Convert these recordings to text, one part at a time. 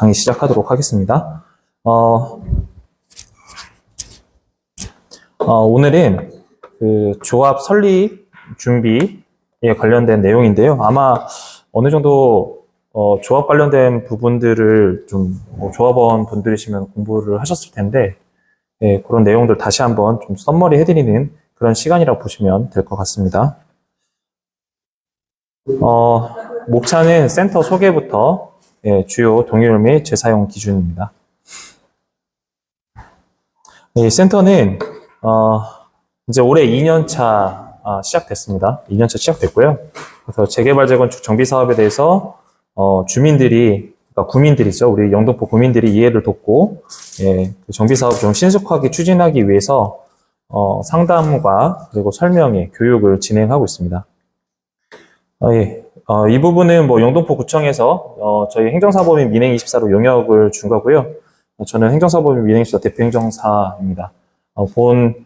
강의 시작하도록 하겠습니다. 오늘은 그 조합 설립 준비에 관련된 내용인데요. 아마 어느 정도 조합 관련된 부분들을 좀 조합원 분들이시면 공부를 하셨을 텐데, 그런 내용들 다시 한번 좀 썸머리 해드리는 그런 시간이라고 보시면 될 것 같습니다. 목차는 센터 소개부터 주요 동의율 및 재사용 기준입니다. 센터는 이제 올해 2년차 시작됐습니다. 2년차 시작됐고요. 그래서 재개발 재건축 정비 사업에 대해서 주민들이, 그러니까 구민들이죠. 우리 영등포 구민들이 이해를 돕고 그 정비 사업 좀 신속하게 추진하기 위해서 상담과 그리고 설명회, 교육을 진행하고 있습니다. 이 부분은 영등포 구청에서 저희 행정사법인 민행24로 용역을 준 거고요. 저는 행정사법인 민행24 대표 행정사입니다. 본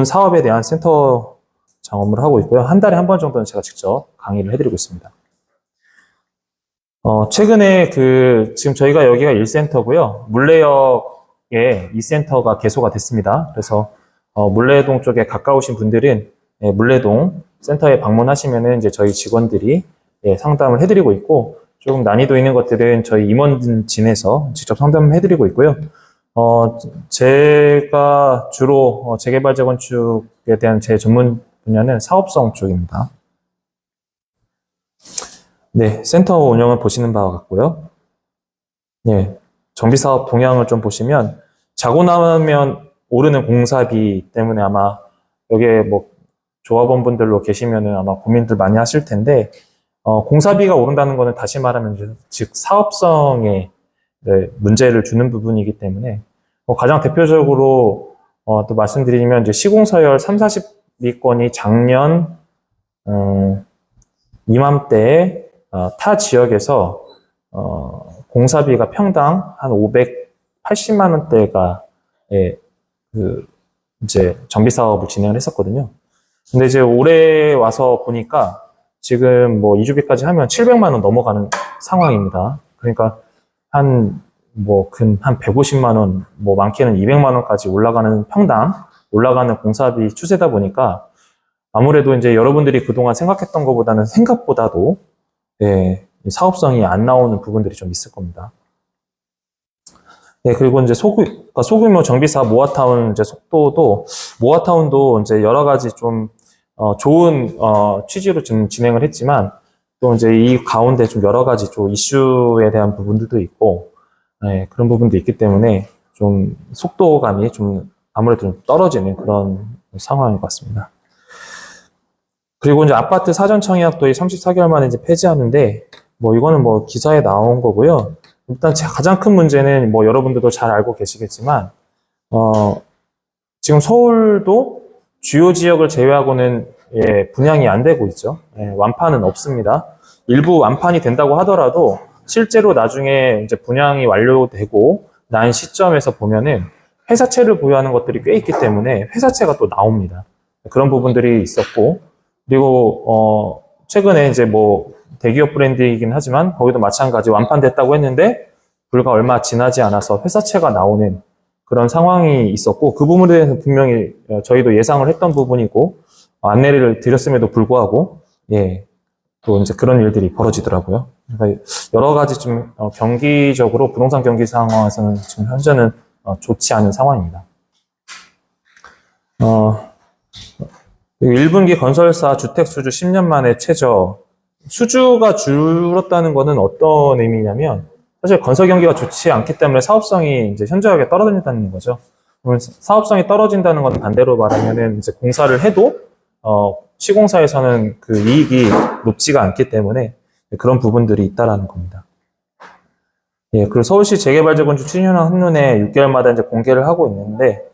사업에 대한 센터 작업을 하고 있고요. 한 달에 한 번 정도는 제가 직접 강의를 해드리고 있습니다. 최근에 지금 저희가 여기가 1센터고요. 물레역에 2센터가 개소가 됐습니다. 그래서 물레동 쪽에 가까우신 분들은 물레동 센터에 방문하시면은 이제 저희 직원들이 상담을 해드리고 있고, 조금 난이도 있는 것들은 저희 임원진에서 직접 상담을 해드리고 있고요. 제가 주로 재개발 재건축에 대한 제 전문 분야는 사업성 쪽입니다. 네, 센터 운영을 보시는 바와 같고요. 정비사업 동향을 좀 보시면, 자고 나면 오르는 공사비 때문에 아마 여기에 조합원분들로 계시면은 아마 고민들 많이 하실 텐데, 공사비가 오른다는 거는 다시 말하면 즉 사업성에 문제를 주는 부분이기 때문에, 가장 대표적으로 또 말씀드리면 이제 시공서열 3,40위권이 작년 이맘때에 타 지역에서 공사비가 평당 한 580만 원대가 이제 정비 사업을 진행을 했었거든요. 근데 이제 올해 와서 보니까 지금 이주비까지 하면 700만 원 넘어가는 상황입니다. 그러니까 한 150만 원, 많게는 200만 원까지 평당 올라가는 공사비 추세다 보니까 아무래도 이제 여러분들이 그동안 생각했던 것보다는 생각보다도 사업성이 안 나오는 부분들이 좀 있을 겁니다. 그리고 이제 소규모 정비사업 모아타운 이제 모아타운도 이제 여러 가지 좀 좋은 취지로 좀 진행을 했지만, 또 이제 이 가운데 좀 여러 가지 좀 이슈에 대한 부분들도 있고, 그런 부분도 있기 때문에 좀 속도감이 좀 아무래도 좀 떨어지는 그런 상황인 것 같습니다. 그리고 이제 아파트 사전 청약도 34개월 만에 이제 폐지하는데, 이거는 기사에 나온 거고요. 일단 가장 큰 문제는 여러분들도 잘 알고 계시겠지만, 지금 서울도 주요 지역을 제외하고는 분양이 안 되고 있죠. 완판은 없습니다. 일부 완판이 된다고 하더라도 실제로 나중에 이제 분양이 완료되고 난 시점에서 보면은 회사채를 보유하는 것들이 꽤 있기 때문에 회사채가 또 나옵니다. 그런 부분들이 있었고, 그리고 최근에 이제 대기업 브랜드이긴 하지만 거기도 마찬가지 완판됐다고 했는데 불과 얼마 지나지 않아서 회사채가 나오는 그런 상황이 있었고, 그 부분에 대해서 분명히 저희도 예상을 했던 부분이고, 안내를 드렸음에도 불구하고 또 이제 그런 일들이 벌어지더라고요. 그러니까 여러 가지 좀 경기적으로 부동산 경기 상황에서는 지금 현재는 좋지 않은 상황입니다. 1분기 건설사 주택 수주 10년 만에 최저. 수주가 줄었다는 것은 어떤 의미냐면, 사실 건설 경기가 좋지 않기 때문에 사업성이 이제 현저하게 떨어진다는 거죠. 그러면 사업성이 떨어진다는 건 반대로 말하면은 이제 공사를 해도 시공사에서는 그 이익이 높지가 않기 때문에 그런 부분들이 있다라는 겁니다. 그리고 서울시 재개발 재건축 추진현황 한눈에 6개월마다 이제 공개를 하고 있는데,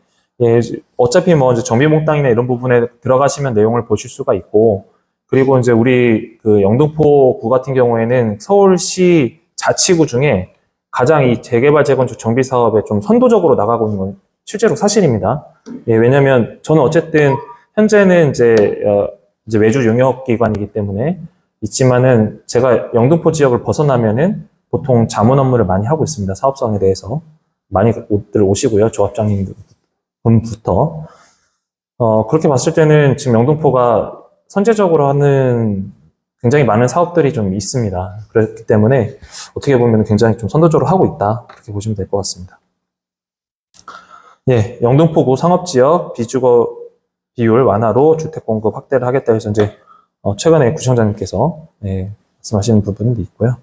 어차피 이제 정비몽땅이나 이런 부분에 들어가시면 내용을 보실 수가 있고, 그리고 이제 우리 영등포구 같은 경우에는 서울시 자치구 중에 가장 이 재개발 재건축 정비 사업에 좀 선도적으로 나가고 있는 건 실제로 사실입니다. 왜냐면 저는 어쨌든 현재는 이제 외주 용역 기관이기 때문에 있지만은 제가 영등포 지역을 벗어나면은 보통 자문 업무를 많이 하고 있습니다. 사업성에 대해서. 많이들 오시고요. 조합장님분부터. 그렇게 봤을 때는 지금 영등포가 선제적으로 하는 굉장히 많은 사업들이 좀 있습니다. 그렇기 때문에 어떻게 보면 굉장히 좀 선도적으로 하고 있다. 그렇게 보시면 될 것 같습니다. 예, 영등포구 상업지역 비주거 비율 완화로 주택 공급 확대를 하겠다 해서 이제 최근에 구청장님께서 말씀하시는 부분도 있고요.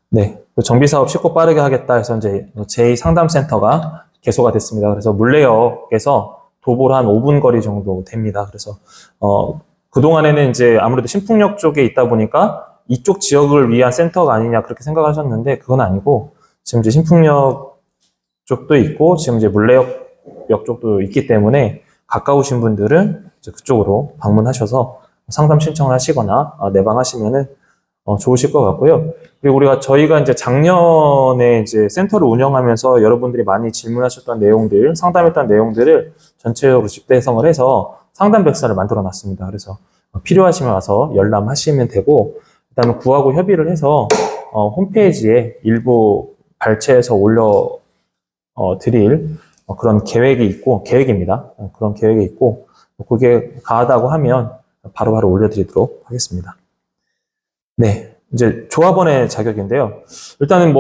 네, 정비사업 쉽고 빠르게 하겠다 해서 이제 제2상담센터가 개소가 됐습니다. 그래서 물레역에서 도보로 한 5분 거리 정도 됩니다. 그래서 그동안에는 이제 아무래도 신풍역 쪽에 있다 보니까 이쪽 지역을 위한 센터가 아니냐 그렇게 생각하셨는데 그건 아니고 지금 이제 신풍역 쪽도 있고 지금 이제 물레역 쪽도 있기 때문에 가까우신 분들은 이제 그쪽으로 방문하셔서 상담 신청을 하시거나 내방하시면은 좋으실 것 같고요. 그리고 저희가 이제 작년에 이제 센터를 운영하면서 여러분들이 많이 질문하셨던 내용들, 상담했던 내용들을 전체적으로 집대성을 해서 상담 백서를 만들어 놨습니다. 그래서 필요하시면 와서 열람하시면 되고, 그다음에 구하고 협의를 해서 홈페이지에 일부 발췌해서 올려 드릴 그런 계획입니다. 그런 계획이 있고, 그게 가하다고 하면 바로바로 올려드리도록 하겠습니다. 네, 이제 조합원의 자격인데요. 일단은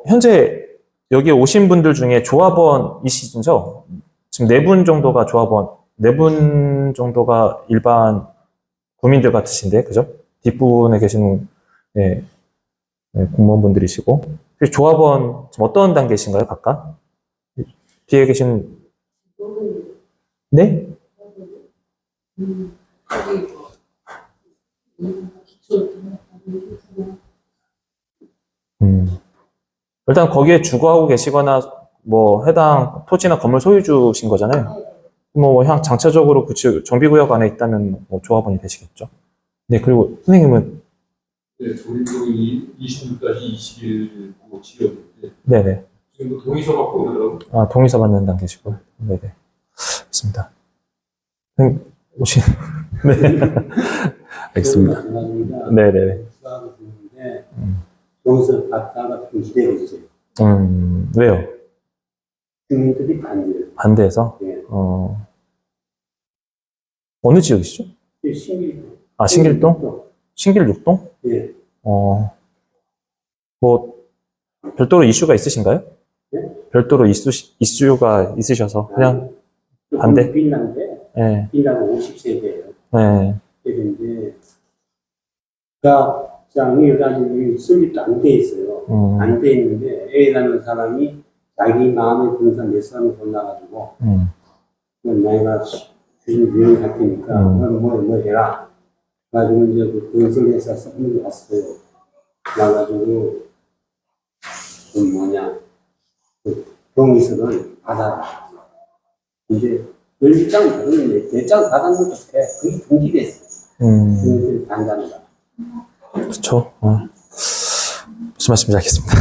현재 여기 오신 분들 중에 조합원이시죠? 지금 4분 정도가 조합원, 4분 정도가 일반 구민들 같으신데, 그죠? 뒷부분에 계시는, 공무원분들이시고. 조합원, 지금 어떤 단계이신가요, 각각? 뒤에 계신, 네? 일단 거기에 주거하고 계시거나 해당 토지나 건물 소유주신 거잖아요. 장차적으로 정비구역 안에 있다면 조합원이 되시겠죠. 네, 그리고 선생님은 네, 도림동이 26까지 20일 지역인데 네네. 지금 동의서 받고 오더라고요. 동의서 받는 단계시고요. 네네. 좋습니다. 네. 알겠습니다. 네네. 동의서 받다가 좀 기대고 있어요. 왜요? 주민들이 반대해요. 반대해서? 네. 어느 지역이시죠? 신길동. 신길동? 신길육동? 네. 별도로 이슈가 있으신가요? 네? 별도로 이슈가 있으셔서 그냥 반대? 빈난데, 네. 빈난은 50세대예요. 네. 그런데, 장이 여자들이 설립도 안 돼 있어요. 안 돼 있는데, A라는 사람이 자기 마음에 드는 사람 몇 사람을 골라가지고, 내가 주신 유형할 테니까, 뭐 해라. 그래가지고 이제 그 건설회사 선물이 왔어요. 나가지고, 동의서를 받아라. 이제 10장 받았는데, 4장 받았는데, 그게 동기됐어요. 그들이 반대한다. 그렇죠. 무슨 말씀인지 알겠습니다.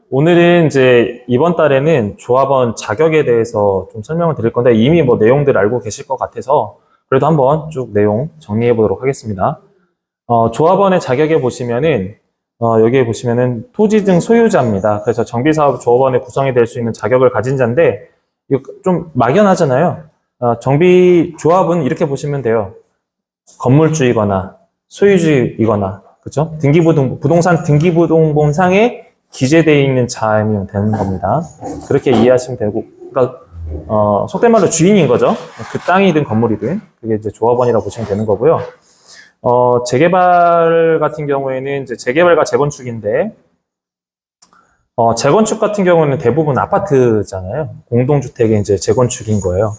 오늘은 이제 이번 달에는 조합원 자격에 대해서 좀 설명을 드릴 건데 이미 내용들 알고 계실 것 같아서 그래도 한번 쭉 내용 정리해 보도록 하겠습니다. 조합원의 자격에 보시면은 여기에 보시면은 토지 등 소유자입니다. 그래서 정비사업 조합원의 구성이 될 수 있는 자격을 가진 자인데 이거 좀 막연하잖아요. 조합은 이렇게 보시면 돼요. 건물주이거나 소유주이거나 그렇죠? 부동산 등기부등본상에 기재되어 있는 자이면 되는 겁니다. 그렇게 이해하시면 되고, 그러니까 속된 말로 주인인 거죠. 그 땅이든 건물이든 그게 이제 조합원이라고 보시면 되는 거고요. 재개발 같은 경우에는 이제 재개발과 재건축인데, 재건축 같은 경우는 대부분 아파트잖아요. 공동주택의 이제 재건축인 거예요.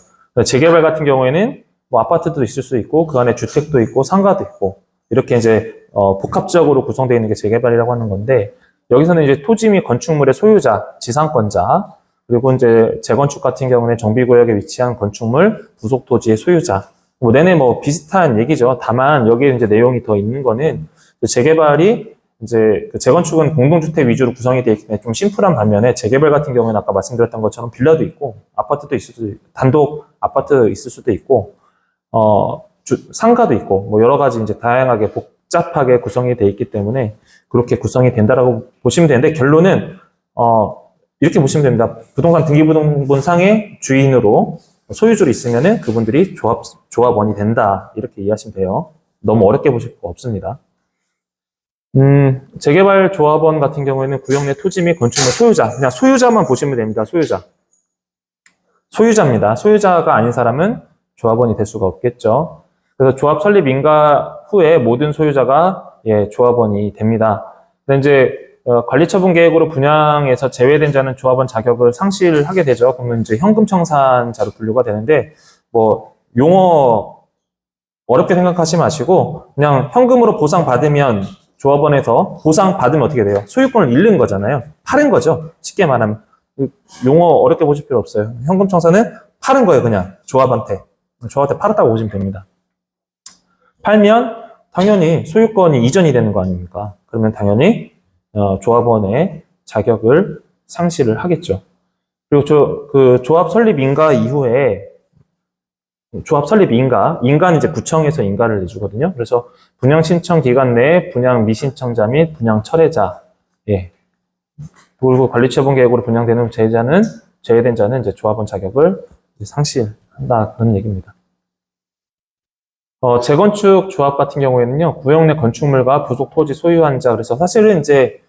재개발 같은 경우에는 아파트도 있을 수 있고, 그 안에 주택도 있고, 상가도 있고, 이렇게 이제, 복합적으로 구성되어 있는 게 재개발이라고 하는 건데, 여기서는 이제 토지 및 건축물의 소유자, 지상권자, 그리고 이제 재건축 같은 경우는 정비구역에 위치한 건축물, 부속 토지의 소유자. 내내 비슷한 얘기죠. 다만, 여기에 이제 내용이 더 있는 거는, 재개발이 이제, 재건축은 공동주택 위주로 구성이 되어 있기 때문에 좀 심플한 반면에, 재개발 같은 경우는 아까 말씀드렸던 것처럼 빌라도 있고, 아파트도 있을 수도 있고, 단독 아파트 있을 수도 있고, 상가도 있고, 뭐 여러 가지 이제 다양하게 복잡하게 구성이 돼 있기 때문에 그렇게 구성이 된다라고 보시면 되는데, 결론은, 이렇게 보시면 됩니다. 부동산 등기부등본상의 주인으로 소유주로 있으면은 그분들이 조합원이 된다. 이렇게 이해하시면 돼요. 너무 어렵게 보실 거 없습니다. 재개발 조합원 같은 경우에는 구역 내 토지 및 건축물 소유자, 그냥 소유자만 보시면 됩니다. 소유자입니다. 소유자가 아닌 사람은 조합원이 될 수가 없겠죠. 그래서 조합 설립 인가 후에 모든 소유자가 조합원이 됩니다. 근데 이제 관리처분 계획으로 분양에서 제외된 자는 조합원 자격을 상실하게 되죠. 그러면 이제 현금 청산자로 분류가 되는데, 뭐 용어 어렵게 생각하지 마시고 그냥 현금으로 보상받으면, 조합원에서 보상받으면 어떻게 돼요? 소유권을 잃는 거잖아요. 파는 거죠. 쉽게 말하면. 용어 어렵게 보실 필요 없어요. 현금 청산은 파는 거예요. 그냥 조합한테 팔았다고 보시면 됩니다. 팔면 당연히 소유권이 이전이 되는 거 아닙니까? 그러면 당연히 조합원의 자격을 상실을 하겠죠. 그리고 그 조합 설립 인가 이후에, 조합 설립 인가는 이제 구청에서 인가를 내주거든요. 그래서 분양 신청 기간 내에 분양 미신청자 및 분양 철회자, 그리고 관리처분 계획으로 분양되는 제외된 자는 이제 조합원 자격을 상실한다, 그런 얘기입니다. 재건축 조합 같은 경우에는요, 구역 내 건축물과 부속 토지 소유한 자, 그래서 사실은 이제,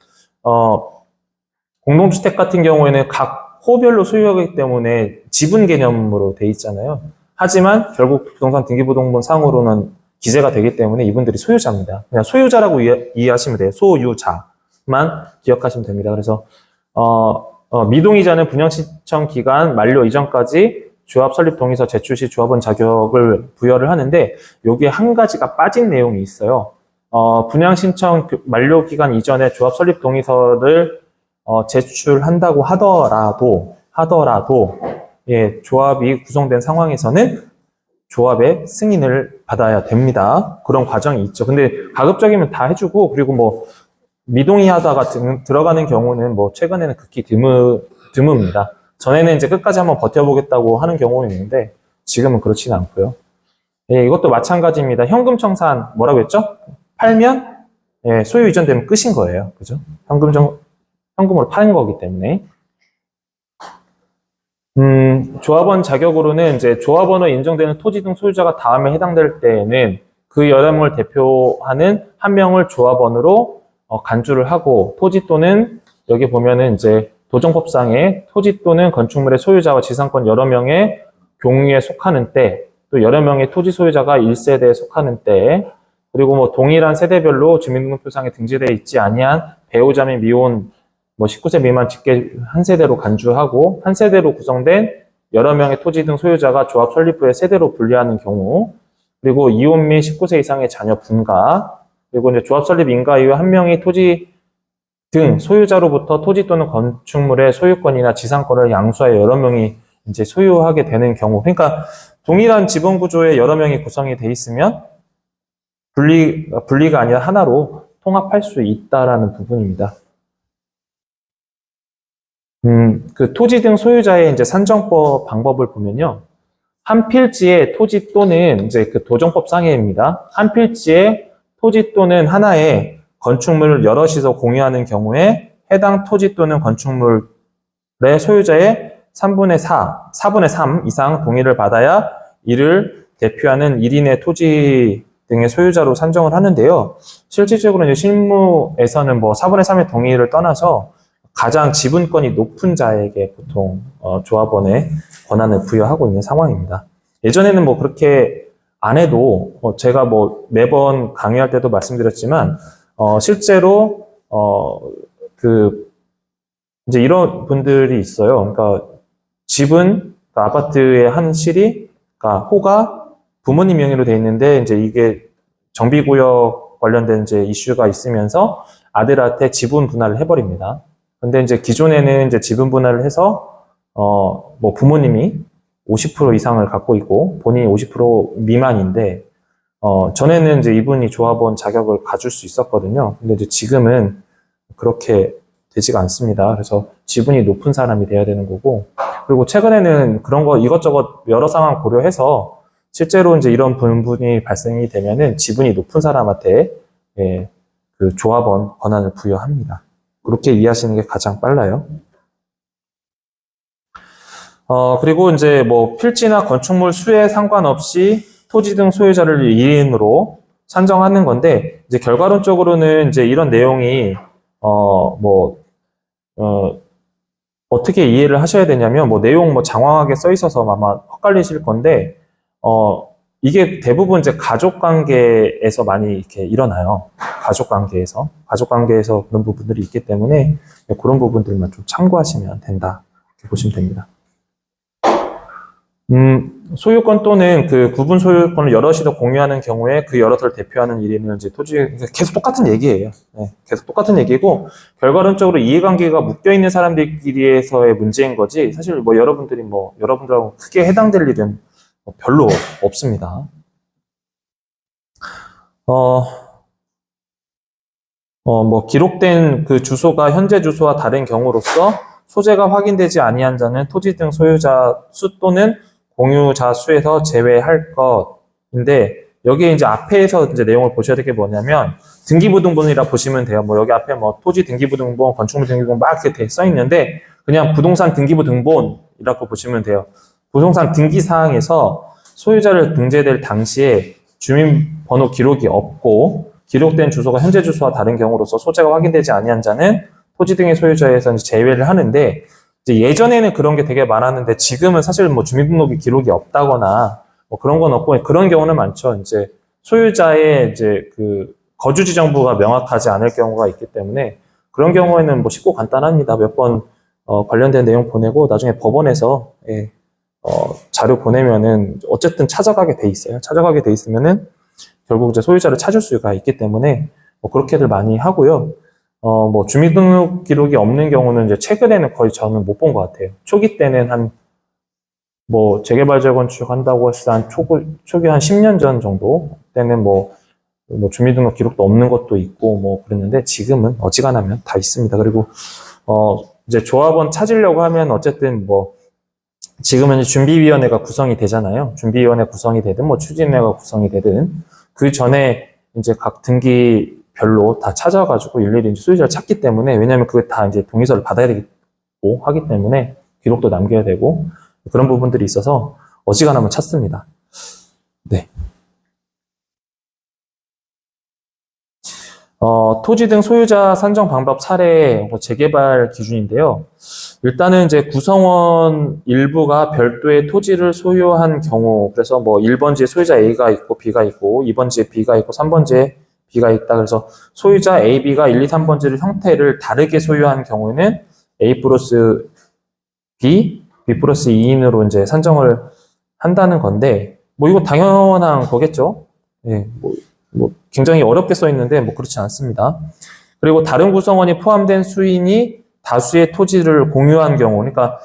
공동주택 같은 경우에는 각 호별로 소유하기 때문에 지분 개념으로 돼 있잖아요. 하지만 결국 부동산 등기부등본 상으로는 기재가 되기 때문에 이분들이 소유자입니다. 그냥 소유자라고 이해하시면 돼요. 소유자만 기억하시면 됩니다. 그래서, 미동의자는 분양신청 기간 만료 이전까지 조합 설립 동의서 제출 시 조합원 자격을 부여를 하는데, 여기에 한 가지가 빠진 내용이 있어요. 분양 신청 만료 기간 이전에 조합 설립 동의서를 제출한다고 하더라도 조합이 구성된 상황에서는 조합의 승인을 받아야 됩니다. 그런 과정이 있죠. 근데 가급적이면 다 해주고, 그리고 뭐 미동의하다가 들어가는 경우는 뭐 최근에는 극히 드뭅니다. 전에는 이제 끝까지 한번 버텨보겠다고 하는 경우는 있는데 지금은 그렇지는 않고요. 이것도 마찬가지입니다. 현금 청산 뭐라고 했죠? 팔면 소유 이전되면 끝인 거예요. 그죠? 현금으로 파는 거기 때문에. 조합원 자격으로는 이제 조합원으로 인정되는 토지 등 소유자가 다음에 해당될 때에는 그 여러 명을 대표하는 한 명을 조합원으로 간주를 하고, 토지 또는 여기 보면은 이제 도정법상의 토지 또는 건축물의 소유자와 지상권 여러 명의 경우에 속하는 때, 또 여러 명의 토지 소유자가 1세대에 속하는 때, 그리고 뭐 동일한 세대별로 주민등록표상에 등재되어 있지 아니한 배우자 및 미혼 19세 미만 직계 한 세대로 간주하고, 한 세대로 구성된 여러 명의 토지 등 소유자가 조합 설립 후에 세대로 분리하는 경우, 그리고 이혼 및 19세 이상의 자녀 분가, 그리고 이제 조합 설립 인가 이후 한 명이 토지 등 소유자로부터 토지 또는 건축물의 소유권이나 지상권을 양수하여 여러 명이 이제 소유하게 되는 경우, 그러니까 동일한 지분 구조에 여러 명이 구성이 돼 있으면 분리가 아니라 하나로 통합할 수 있다라는 부분입니다. 그 토지 등 소유자의 이제 산정법 방법을 보면요, 한 필지의 토지 또는 이제 그 도정법 상해입니다. 한 필지의 토지 또는 하나의 건축물을 여럿이서 공유하는 경우에 해당 토지 또는 건축물의 소유자의 4분의 3 이상 동의를 받아야 이를 대표하는 1인의 토지 등의 소유자로 산정을 하는데요. 실질적으로 이제 실무에서는 뭐 4분의 3의 동의를 떠나서 가장 지분권이 높은 자에게 보통 조합원의 권한을 부여하고 있는 상황입니다. 예전에는 뭐 그렇게 안 해도 제가 뭐 매번 강의할 때도 말씀드렸지만 실제로 이제 이런 분들이 있어요. 그러니까 집은, 그러니까 아파트의 한 실이, 그러니까 호가 부모님 명의로 돼 있는데 이제 이게 정비구역 관련된 이제 이슈가 있으면서 아들한테 지분 분할을 해버립니다. 근데 이제 기존에는 이제 지분 분할을 해서 뭐 부모님이 50% 이상을 갖고 있고 본인이 50% 미만인데 전에는 이제 이분이 조합원 자격을 가질 수 있었거든요. 근데 이제 지금은 그렇게 되지가 않습니다. 그래서 지분이 높은 사람이 돼야 되는 거고, 그리고 최근에는 그런 거 이것저것 여러 상황 고려해서 실제로 이제 이런 분분이 발생이 되면은 지분이 높은 사람한테 예, 그 조합원 권한을 부여합니다. 그렇게 이해하시는 게 가장 빨라요. 그리고 이제 뭐 필지나 건축물 수에 상관없이 토지 등 소유자를 2인으로 산정하는 건데, 이제 결과론적으로는 이제 이런 내용이, 어떻게 이해를 하셔야 되냐면, 뭐 내용 뭐 장황하게 써 있어서 아마 헷갈리실 건데, 이게 대부분 이제 가족 관계에서 많이 이렇게 일어나요. 가족 관계에서 그런 부분들이 있기 때문에 그런 부분들만 좀 참고하시면 된다. 이렇게 보시면 됩니다. 소유권 또는 그 구분 소유권을 여럿이서 공유하는 경우에 그 여럿을 대표하는 1인은 이제 토지, 계속 똑같은 얘기예요. 네, 계속 똑같은 얘기고, 결과론적으로 이해관계가 묶여있는 사람들끼리에서의 문제인 거지, 사실 뭐 여러분들하고 크게 해당될 일은 별로 없습니다. 뭐 기록된 그 주소가 현재 주소와 다른 경우로서 소재가 확인되지 아니한 자는 토지 등 소유자 수 또는 공유자 수에서 제외할 것인데, 여기에 이제 앞에서 이제 내용을 보셔야 될 게 뭐냐면, 등기부등본이라 보시면 돼요. 뭐 여기 앞에 뭐 토지 등기부등본, 건축물 등기부등본 막 이렇게 써 있는데, 그냥 부동산 등기부등본이라고 보시면 돼요. 부동산 등기사항에서 소유자를 등재될 당시에 주민번호 기록이 없고, 기록된 주소가 현재 주소와 다른 경우로서 소재가 확인되지 아니한 자는 토지 등의 소유자에서 이제 제외를 하는데, 이제 예전에는 그런 게 되게 많았는데 지금은 사실 뭐 주민등록이 기록이 없다거나 뭐 그런 건 없고, 그런 경우는 많죠. 이제 소유자의 이제 그 거주 지정부가 명확하지 않을 경우가 있기 때문에, 그런 경우에는 뭐 쉽고 간단합니다. 몇 번 관련된 내용 보내고 나중에 법원에서 자료 보내면은 어쨌든 찾아가게 돼 있어요. 찾아가게 돼 있으면은 결국 이제 소유자를 찾을 수가 있기 때문에 뭐 그렇게들 많이 하고요. 뭐 주민등록 기록이 없는 경우는 이제 최근에는 거의 저는 못 본 것 같아요. 초기 때는 뭐 재개발 재건축 한다고 해서 초기 한 10년 전 정도 때는 뭐 주민등록 기록도 없는 것도 있고 뭐 그랬는데, 지금은 어지간하면 다 있습니다. 그리고 이제 조합원 찾으려고 하면 어쨌든 뭐 지금은 준비위원회가 구성이 되잖아요. 준비위원회 구성이 되든 뭐 추진회가 구성이 되든 그 전에 이제 각 등기별로 다 찾아가지고 일일이 이제 소유자를 찾기 때문에, 왜냐하면 그게 다 이제 동의서를 받아야 되고 하기 때문에 기록도 남겨야 되고 그런 부분들이 있어서 어지간하면 찾습니다. 네. 토지 등 소유자 산정 방법 사례 재개발 기준인데요. 일단은 이제 구성원 일부가 별도의 토지를 소유한 경우, 그래서 뭐 1번지에 소유자 A가 있고 B가 있고 2번지에 B가 있고 3번지에 B가 있다. 그래서 소유자 A, B가 1, 2, 3번지를 형태를 다르게 소유한 경우에는 A 플러스 B, B 플러스 2인으로 이제 산정을 한다는 건데, 뭐 이거 당연한 거겠죠. 예, 뭐 굉장히 어렵게 써 있는데 뭐 그렇지 않습니다. 그리고 다른 구성원이 포함된 수인이 다수의 토지를 공유한 경우, 그러니까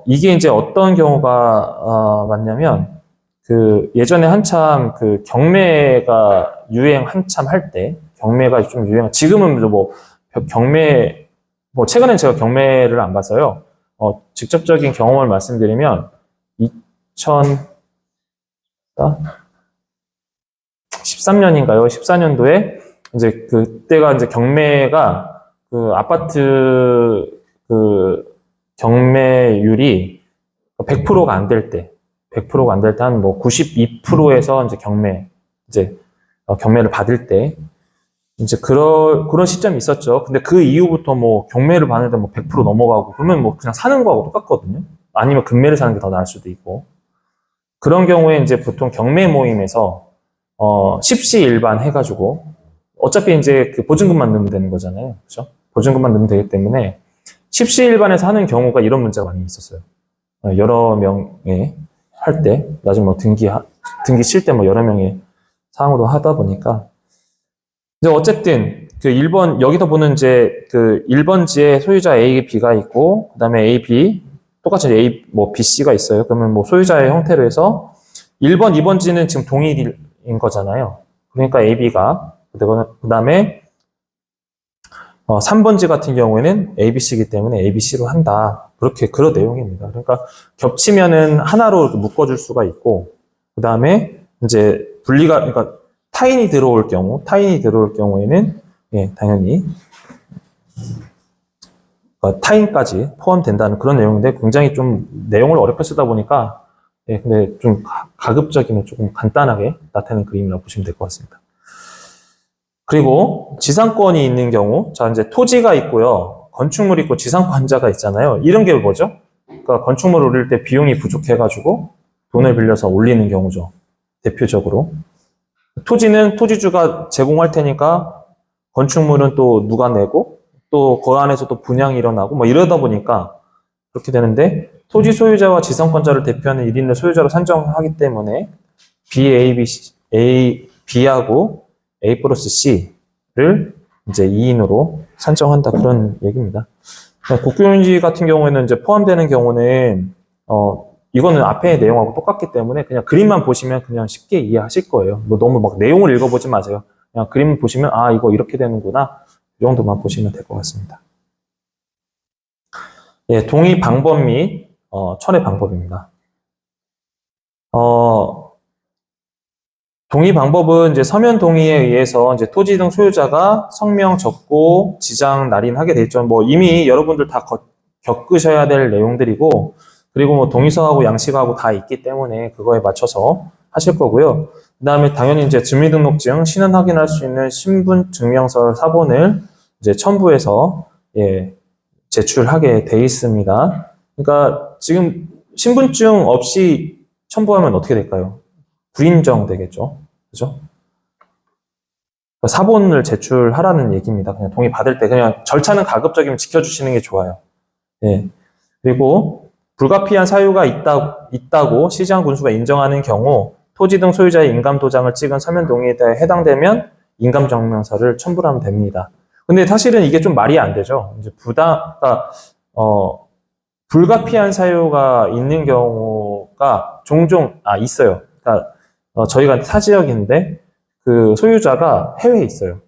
이게 이제 어떤 경우가 많냐면, 그 예전에 한참 그 경매가 유행 한참 할 때, 경매가 좀 유행, 지금은 뭐 경매, 뭐 최근엔 제가 경매를 안 봐서요. 직접적인 경험을 말씀드리면 2013년인가요? 14년도에 이제 그때가 이제 경매가 그 아파트 그 경매율이 100%가 안 될 때, 100%가 안 될 때 한 뭐 92%에서 이제 경매를 받을 때 이제 그런 시점이 있었죠. 근데 그 이후부터 뭐 경매를 받는데 뭐 100% 넘어가고 그러면 뭐 그냥 사는 거하고 똑같거든요. 아니면 금매를 사는 게 더 나을 수도 있고. 그런 경우에 이제 보통 경매 모임에서 십시일반 해가지고, 어차피 이제 그 보증금만 넣으면 되는 거잖아요. 그죠? 보증금만 넣으면 되기 때문에 십시일반에서 하는 경우가 이런 문제가 많이 있었어요. 여러 명의 할 때, 나중에 뭐 등기 칠 때 뭐 여러 명의 사항으로 하다 보니까, 이제 어쨌든 그 1번, 여기서 보는 이제 그 1번지에 소유자 A, B가 있고, 그 다음에 A, B, 똑같이 A, 뭐 B, C가 있어요. 그러면 뭐 소유자의 형태로 해서 1번, 2번지는 지금 동일인 거잖아요. 그러니까 A, B가, 그 다음에 3번지 같은 경우에는 A, B, C이기 때문에 A, B, C로 한다. 그런 내용입니다. 그러니까 겹치면은 하나로 묶어줄 수가 있고, 그 다음에 이제 그러니까 타인이 들어올 경우에는, 예, 당연히, 타인까지 포함된다는 그런 내용인데 굉장히 좀 내용을 어렵게 쓰다 보니까, 예, 근데 좀 가급적이면 조금 간단하게 나타내는 그림이라고 보시면 될 것 같습니다. 그리고 지상권이 있는 경우, 자, 이제 토지가 있고요. 건축물이 있고 지상권자가 있잖아요. 이런 게 뭐죠? 그러니까 건축물을 올릴 때 비용이 부족해가지고 돈을 빌려서 올리는 경우죠. 대표적으로. 토지는 토지주가 제공할 테니까 건축물은 또 누가 내고 또 그 안에서 또 분양이 일어나고 뭐 이러다 보니까 그렇게 되는데 토지 소유자와 지상권자를 대표하는 1인을 소유자로 산정하기 때문에 B하고 A 플러스 C를 이제 2인으로 산정한다 그런 얘기입니다. 국유유지 같은 경우에는 이제 포함되는 경우는 이거는 앞에 내용하고 똑같기 때문에 그냥 그림만 보시면 그냥 쉽게 이해하실 거예요. 뭐 너무 막 내용을 읽어보지 마세요. 그냥 그림 보시면 아 이거 이렇게 되는구나 이 정도만 보시면 될 것 같습니다. 예, 동의 방법 및 철회 방법입니다. 동의 방법은 이제 서면 동의에 의해서 이제 토지 등 소유자가 성명 적고 지장 날인하게 돼 있죠. 뭐 이미 여러분들 다 겪으셔야 될 내용들이고, 그리고 뭐 동의서하고 양식하고 다 있기 때문에 그거에 맞춰서 하실 거고요. 그 다음에 당연히 이제 주민등록증, 신원 확인할 수 있는 신분증명서 사본을 이제 첨부해서 예, 제출하게 돼 있습니다. 그러니까 지금 신분증 없이 첨부하면 어떻게 될까요? 불인정 되겠죠. 그죠? 사본을 제출하라는 얘기입니다. 그냥 동의 받을 때 그냥 절차는 가급적이면 지켜주시는 게 좋아요. 예. 그리고 불가피한 사유가 있다고 시장 군수가 인정하는 경우 토지 등 소유자의 인감 도장을 찍은 서면 동의에 해당되면 인감 증명서를 첨부하면 됩니다. 근데 사실은 이게 좀 말이 안 되죠. 이제 그러니까 불가피한 사유가 있는 경우가 종종 있어요. 그러니까 저희가 타지역인데 그 소유자가 해외에 있어요.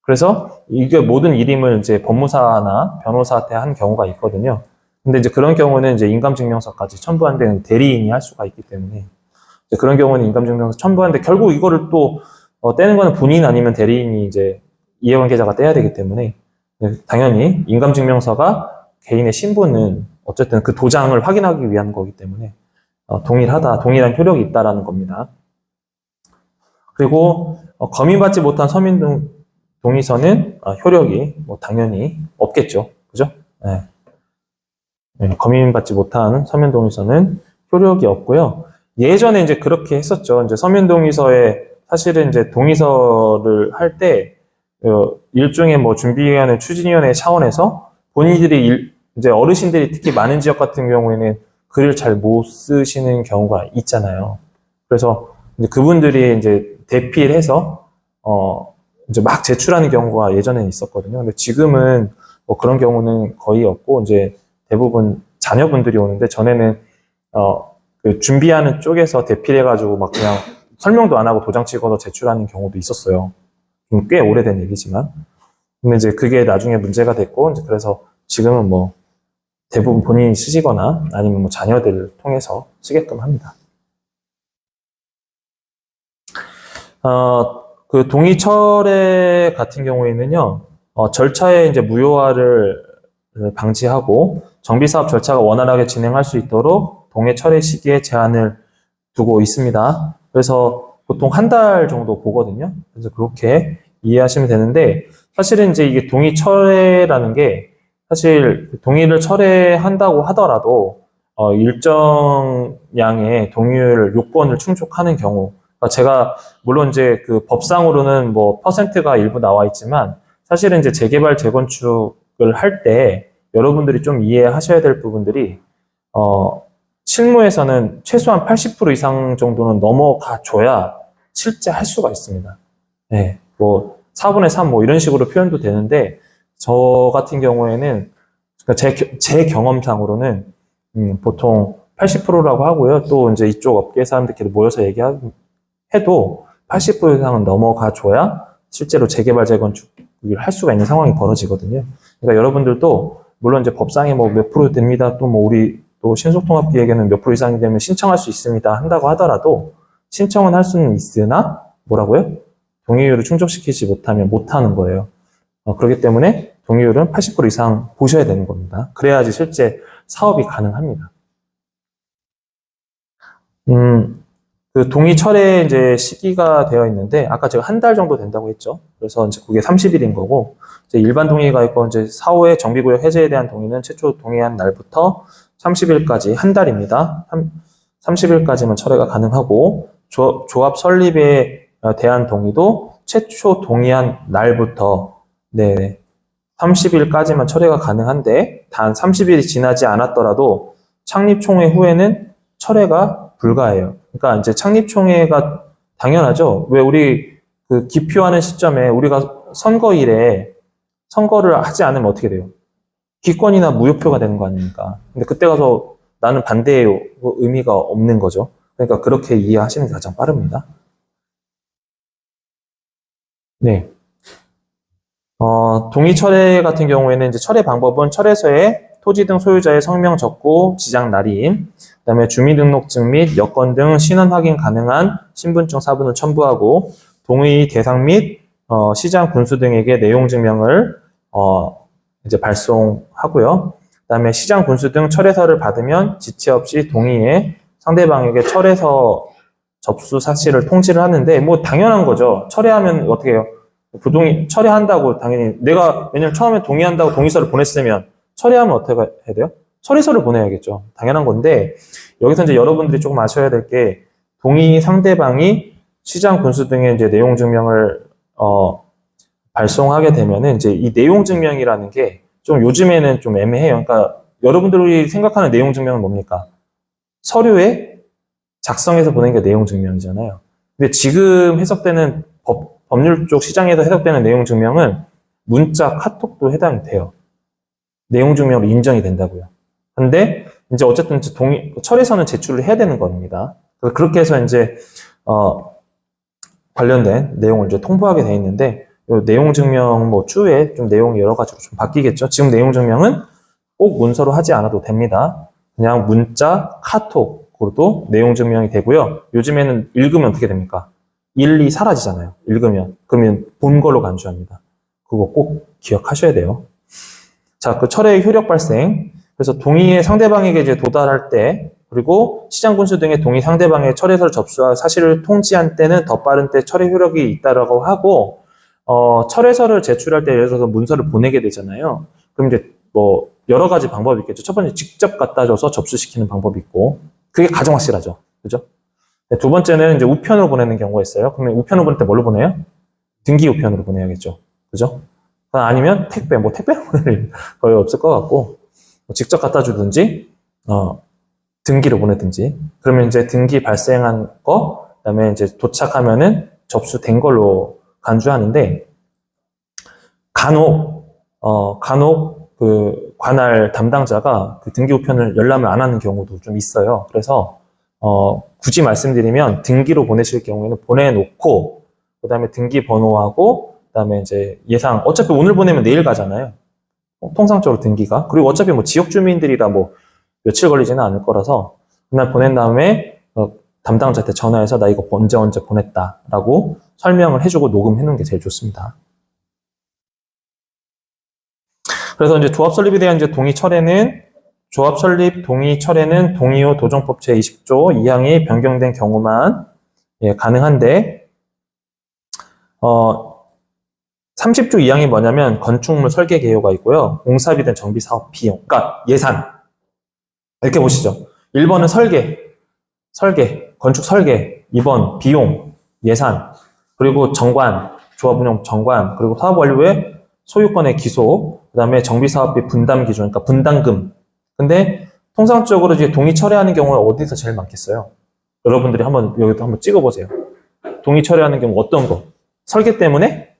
그래서 이게 모든 일임을 이제 법무사나 변호사한테 한 경우가 있거든요. 근데 이제 그런 경우는 이제 인감증명서까지 첨부한 데는 대리인이 할 수가 있기 때문에 이제 그런 경우는 인감증명서 첨부하는데 결국 이거를 또 떼는 거는 본인 아니면 대리인이 이제 이해관계자가 떼야 되기 때문에 당연히 인감증명서가 개인의 신분은 어쨌든 그 도장을 확인하기 위한 거기 때문에 동일한 효력이 있다라는 겁니다. 그리고 검인받지 못한 서면 동의서는 효력이 뭐 당연히 없겠죠. 그죠? 네. 네, 검인받지 못한 서면 동의서는 효력이 없고요. 예전에 이제 그렇게 했었죠. 이제 서면 동의서에 사실은 이제 동의서를 할 때 일종의 뭐 준비위원회, 추진위원회 차원에서 본인들이 이제 어르신들이 특히 많은 지역 같은 경우에는 글을 잘 못 쓰시는 경우가 있잖아요. 그래서 이제 그분들이 이제 대피를 해서 이제 막 제출하는 경우가 예전에는 있었거든요. 근데 지금은 뭐 그런 경우는 거의 없고 이제 대부분 자녀분들이 오는데 전에는 그 준비하는 쪽에서 대피를 해가지고 막 그냥 설명도 안 하고 도장 찍어서 제출하는 경우도 있었어요. 좀 꽤 오래된 얘기지만. 근데 이제 그게 나중에 문제가 됐고 이제 그래서 지금은 뭐 대부분 본인이 쓰시거나 아니면 뭐 자녀들을 통해서 쓰게끔 합니다. 그 동의 철회 같은 경우에는요, 절차의 이제 무효화를 방지하고 정비사업 절차가 원활하게 진행할 수 있도록 동의 철회 시기에 제한을 두고 있습니다. 그래서 보통 한 달 정도 보거든요. 그래서 그렇게 이해하시면 되는데, 사실은 이제 이게 동의 철회라는 게 사실 동의를 철회한다고 하더라도 일정 양의 동의율 요건을 충족하는 경우, 제가 물론 이제 그 법상으로는 뭐 퍼센트가 일부 나와 있지만 사실은 이제 재개발 재건축을 할 때 여러분들이 좀 이해하셔야 될 부분들이 실무에서는 최소한 80% 이상 정도는 넘어가 줘야 실제 할 수가 있습니다. 네, 뭐 4분의 3 뭐 이런 식으로 표현도 되는데 저 같은 경우에는 제 경험상으로는 보통 80%라고 하고요. 또 이제 이쪽 업계 사람들끼리 모여서 해도 80% 이상은 넘어가 줘야 실제로 재개발 재건축을 할 수가 있는 상황이 벌어지거든요. 그러니까 여러분들도 물론 이제 법상에 뭐 몇 프로 됩니다. 또 뭐 우리 또 신속통합기획에는 몇 프로 이상이 되면 신청할 수 있습니다. 한다고 하더라도 신청은 할 수는 있으나 뭐라고요? 동의율을 충족시키지 못하면 못하는 거예요. 그렇기 때문에 동의율은 80% 이상 보셔야 되는 겁니다. 그래야지 실제 사업이 가능합니다. 그 동의 철회 이제 시기가 되어 있는데, 아까 제가 한 달 정도 된다고 했죠. 그래서 이제 그게 30일인 거고, 이제 일반 동의가 있고, 이제 사후에 정비구역 해제에 대한 동의는 최초 동의한 날부터 30일까지 한 달입니다. 30일까지만 철회가 가능하고, 조합 설립에 대한 동의도 최초 동의한 날부터, 네, 30일까지만 철회가 가능한데, 단 30일이 지나지 않았더라도 창립총회 후에는 철회가 불가해요. 그러니까 이제 창립총회가 당연하죠. 왜 우리 그 기표하는 시점에 우리가 선거일에 선거를 하지 않으면 어떻게 돼요? 기권이나 무효표가 되는 거 아닙니까? 근데 그때 가서 나는 반대해요. 의미가 없는 거죠. 그러니까 그렇게 이해하시는 게 가장 빠릅니다. 네. 동의 철회 같은 경우에는 이제 철회 방법은 철회서에 토지 등 소유자의 성명 적고 지장 날인, 그다음에 주민등록증 및 여권 등 신원 확인 가능한 신분증 사본을 첨부하고 동의 대상 및 시장 군수 등에게 내용 증명을 이제 발송하고요. 그다음에 시장 군수 등 철회서를 받으면 지체 없이 동의에 상대방에게 철회서 접수 사실을 통지를 하는데 뭐 당연한 거죠. 철회하면 어떻게 해요? 부동의 철회한다고 당연히 왜냐면 처음에 동의한다고 동의서를 보냈으면 철회하면 어떻게 해야 돼요? 철회서를 보내야겠죠. 당연한 건데 여기서 이제 여러분들이 조금 아셔야 될 게 동의 상대방이 시장 군수 등의 이제 내용 증명을 발송하게 되면은 이제 이 내용 증명이라는 게 좀 요즘에는 좀 애매해요. 그러니까 여러분들이 생각하는 내용 증명은 뭡니까? 서류에 작성해서 보낸 게 내용 증명이잖아요. 근데 지금 해석되는 법률 쪽 시장에서 해석되는 내용 증명은 문자, 카톡도 해당이 돼요. 내용 증명으로 인정이 된다고요. 근데 이제 어쨌든 철회서는 제출을 해야 되는 겁니다. 그렇게 해서 이제 관련된 내용을 이제 통보하게 돼 있는데 요 내용 증명 뭐 추후에 좀 내용이 여러 가지로 좀 바뀌겠죠. 지금 내용 증명은 꼭 문서로 하지 않아도 됩니다. 그냥 문자, 카톡으로도 내용 증명이 되고요. 요즘에는 읽으면 어떻게 됩니까? 1, 2 사라지잖아요. 읽으면. 그러면 본 걸로 간주합니다. 그거 꼭 기억하셔야 돼요. 자, 그 철회의 효력 발생. 그래서 동의의 상대방에게 이제 도달할 때, 그리고 시장 군수 등의 동의 상대방의 철회서를 접수할 사실을 통지한 때는 더 빠른 때 철회 효력이 있다라고 하고, 철회서를 제출할 때 예를 들어서 문서를 보내게 되잖아요. 그럼 이제 뭐 여러 가지 방법이 있겠죠. 첫 번째 직접 갖다 줘서 접수시키는 방법이 있고, 그게 가장 확실하죠. 그죠? 두 번째는 이제 우편으로 보내는 경우가 있어요. 그러면 우편으로 보낼 때 뭘로 보내요? 등기 우편으로 보내야겠죠. 그죠? 아니면 택배, 뭐 택배로 보낼 일 거의 없을 것 같고, 직접 갖다 주든지, 등기로 보내든지. 그러면 이제 등기 발생한 거, 그 다음에 이제 도착하면은 접수된 걸로 간주하는데, 간혹 그 관할 담당자가 그 등기 우편을 열람을 안 하는 경우도 좀 있어요. 그래서, 굳이 말씀드리면 등기로 보내실 경우에는 보내놓고, 그 다음에 등기 번호하고, 그 다음에 이제 예상, 어차피 오늘 보내면 내일 가잖아요. 통상적으로 등기가. 그리고 어차피 뭐 지역 주민들이라 뭐 며칠 걸리지는 않을 거라서, 그날 보낸 다음에 담당자한테 전화해서 나 이거 언제 보냈다라고 설명을 해주고 녹음해 놓은 게 제일 좋습니다. 그래서 이제 조합 설립에 대한 이제 동의 철회는 조합 설립 동의 철회는 동의 후 도정법 제20조 2항이 변경된 경우만 가능한데 30조 2항이 뭐냐면 건축물 설계 개요가 있고요. 공사비 등 정비 사업 비용, 그러니까 예산 이렇게 보시죠. 1번은 설계, 건축 설계, 2번 비용, 예산, 그리고 정관, 조합 운영 정관, 그리고 사업 완료에 소유권의 기소, 그 다음에 정비 사업비 분담 기준, 그러니까 분담금. 근데 통상적으로 이제 동의 철회하는 경우는 어디서 제일 많겠어요? 여러분들이 여기도 한번 찍어보세요. 동의 철회하는 경우 어떤 거? 설계 때문에?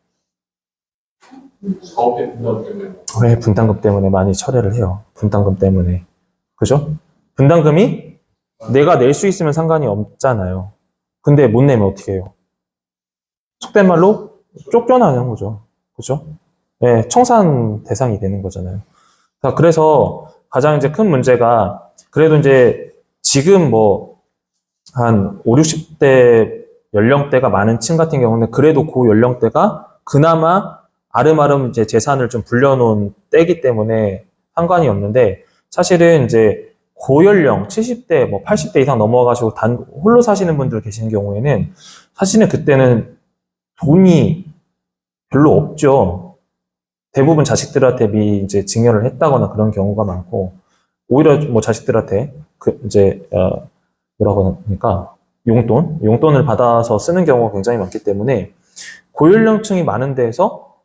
사업의 분담 때문에. 왜 분담금 때문에 많이 철회를 해요? 분담금 때문에. 그죠? 분담금이 내가 낼 수 있으면 상관이 없잖아요. 근데 못 내면 어떻게 해요? 속된 말로 쫓겨나는 거죠. 그죠? 네, 청산 대상이 되는 거잖아요. 그래서 가장 이제 큰 문제가 그래도 이제 지금 뭐 한 5, 60대 연령대가 많은 층 같은 경우는 그래도 그 연령대가 그나마 아름아름 이제 재산을 좀 불려놓은 때이기 때문에 상관이 없는데, 사실은 이제 고연령 70대 뭐 80대 이상 넘어가가지고 홀로 사시는 분들 계시는 경우에는 사실은 그때는 돈이 별로 없죠. 대부분 자식들한테 이제 증여를 했다거나 그런 경우가 많고, 오히려 뭐 자식들한테 이제 뭐라고 합니까? 용돈을 받아서 쓰는 경우가 굉장히 많기 때문에 고연령층이 많은 데에서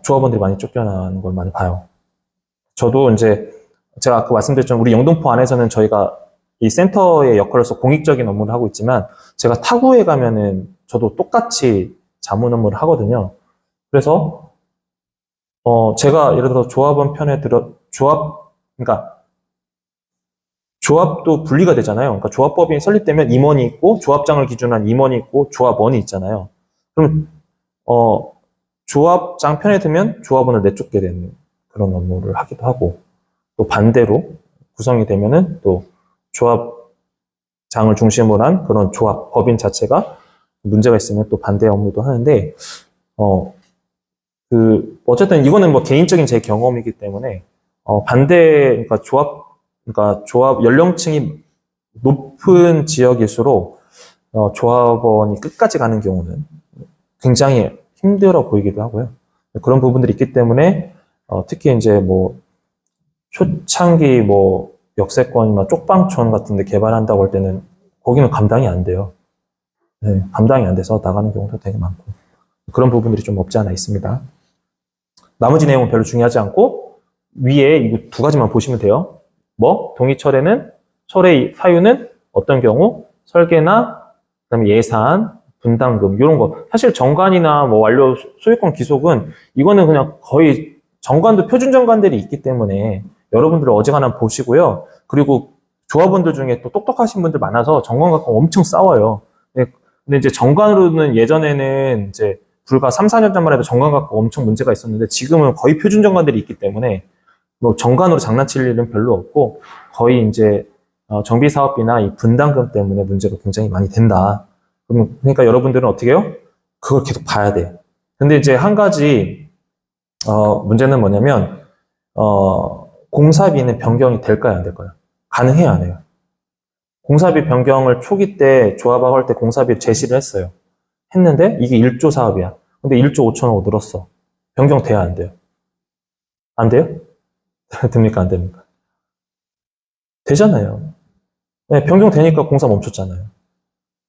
조합원들이 많이 쫓겨나는 걸 많이 봐요. 저도 이제 제가 아까 말씀드렸지만 우리 영등포 안에서는 저희가 이 센터의 역할로서 공익적인 업무를 하고 있지만, 제가 타구에 가면은 저도 똑같이 자문 업무를 하거든요. 그래서 제가 예를 들어 조합원 편에 그러니까 조합도 분리가 되잖아요. 그러니까 조합법이 설립되면 임원이 있고, 조합장을 기준으로 한 임원이 있고, 조합원이 있잖아요. 그럼 조합장 편에 들면 조합원을 내쫓게 되는 그런 업무를 하기도 하고, 또 반대로 구성이 되면은 또 조합장을 중심으로 한 그런 조합 법인 자체가 문제가 있으면 또 반대 업무도 하는데, 어쨌든 이거는 뭐 개인적인 제 경험이기 때문에 그러니까 조합 연령층이 높은 지역일수록 조합원이 끝까지 가는 경우는 굉장히 힘들어 보이기도 하고요. 그런 부분들이 있기 때문에 특히 이제 뭐 초창기 뭐 역세권이나 쪽방촌 같은 데 개발한다고 할 때는 거기는 감당이 안 돼요. 네, 감당이 안 돼서 나가는 경우도 되게 많고, 그런 부분들이 좀 없지 않아 있습니다. 나머지 내용은 별로 중요하지 않고 위에 이거 두 가지만 보시면 돼요. 동의철회는 철회 사유는 어떤 경우, 설계나 그다음에 예산, 분담금 이런 거. 사실 정관이나 뭐 완료 소유권 기속은 이거는 그냥 거의 정관도 표준 정관들이 있기 때문에 여러분들 어지간하면 보시고요. 그리고 조합원들 중에 또 똑똑하신 분들 많아서 정관 갖고 엄청 싸워요. 근데 이제 정관으로는 예전에는 이제 불과 3, 4년 전만 해도 정관 갖고 엄청 문제가 있었는데, 지금은 거의 표준 정관들이 있기 때문에 뭐 정관으로 장난칠 일은 별로 없고, 거의 이제 정비 사업비나 이 분담금 때문에 문제가 굉장히 많이 된다. 그러니까 여러분들은 어떻게 해요? 그걸 계속 봐야 돼. 근데 이제 한 가지 문제는 뭐냐면 공사비는 변경이 될까요, 안 될까요? 가능해요, 안 해요? 공사비 변경을 초기 때 조합하고 할 때 공사비 제시를 했어요. 했는데 이게 1조 사업이야. 근데 1조 5천억 늘었어. 변경돼야 안 돼요? 안 돼요? 됩니까, 안 됩니까? 되잖아요. 네, 변경되니까 공사 멈췄잖아요.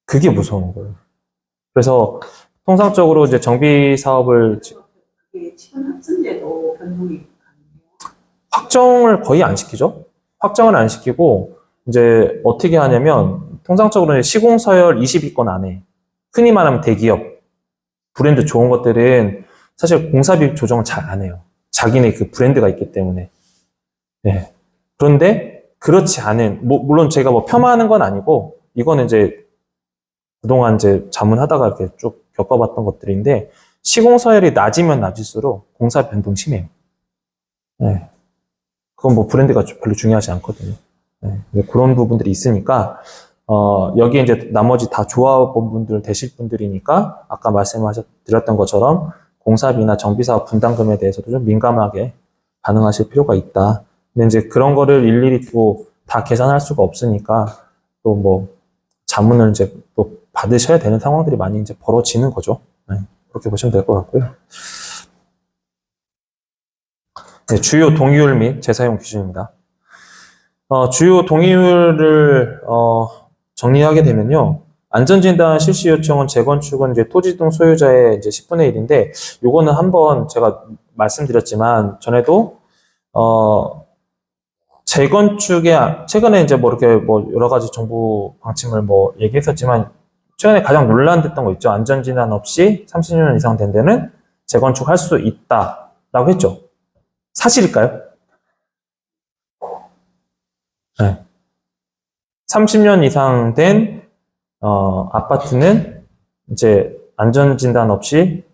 그게 무서운 거예요. 그래서 통상적으로 이제 정비 사업을 그게 치안 합승제도 변동이 가능해요. 확정을 거의 안 시키죠. 확정을 안 시키고 이제 어떻게 하냐면, 통상적으로 시공서열 20위권 안에, 흔히 말하면 대기업 브랜드 좋은 것들은 사실 공사비 조정을 잘 안 해요. 자기네 그 브랜드가 있기 때문에. 네. 그런데 그렇지 않은, 물론 제가 뭐 폄하하는 건 아니고, 이거는 이제 그동안 이제 자문하다가 이렇게 쭉 겪어봤던 것들인데, 시공서열이 낮으면 낮을수록 공사 변동 심해요. 네. 그건 뭐 브랜드가 별로 중요하지 않거든요. 네. 그런 부분들이 있으니까, 여기에 이제 나머지 다 조합원분들 되실 분들이니까, 아까 말씀드렸던 것처럼 공사비나 정비사업 분담금에 대해서도 좀 민감하게 반응하실 필요가 있다. 근데 이제 그런 거를 일일이 또 다 계산할 수가 없으니까, 또 뭐 자문을 이제 또 받으셔야 되는 상황들이 많이 이제 벌어지는 거죠. 네. 그렇게 보시면 될 것 같고요. 네, 주요 동의율 및 재사용 기준입니다. 주요 동의율을 정리하게 되면요, 안전진단 실시 요청은 재건축은 이제 토지 등 소유자의 이제 10분의 1인데, 요거는 한번 제가 말씀드렸지만 전에도 재건축에 최근에 이제 뭐 이렇게 뭐 여러 가지 정부 방침을 뭐 얘기했었지만, 최근에 가장 논란됐던 거 있죠. 안전진단 없이 30년 이상 된 데는 재건축할 수 있다라고 했죠. 사실일까요? 네. 30년 이상 된 아파트는 이제 안전진단 없이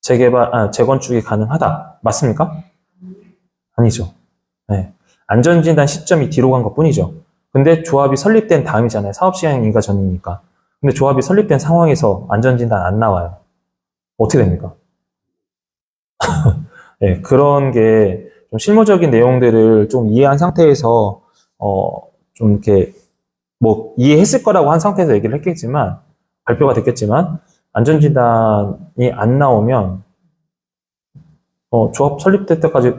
재건축이 가능하다. 맞습니까? 아니죠. 네. 안전진단 시점이 뒤로 간 것 뿐이죠. 근데 조합이 설립된 다음이잖아요. 사업시행 인가 전이니까. 근데 조합이 설립된 상황에서 안전진단 안 나와요. 어떻게 됩니까? 네, 그런 게 좀 실무적인 내용들을 좀 이해한 상태에서, 좀 이렇게, 뭐, 이해했을 거라고 한 상태에서 얘기를 했겠지만, 발표가 됐겠지만, 안전진단이 안 나오면, 조합 설립될 때까지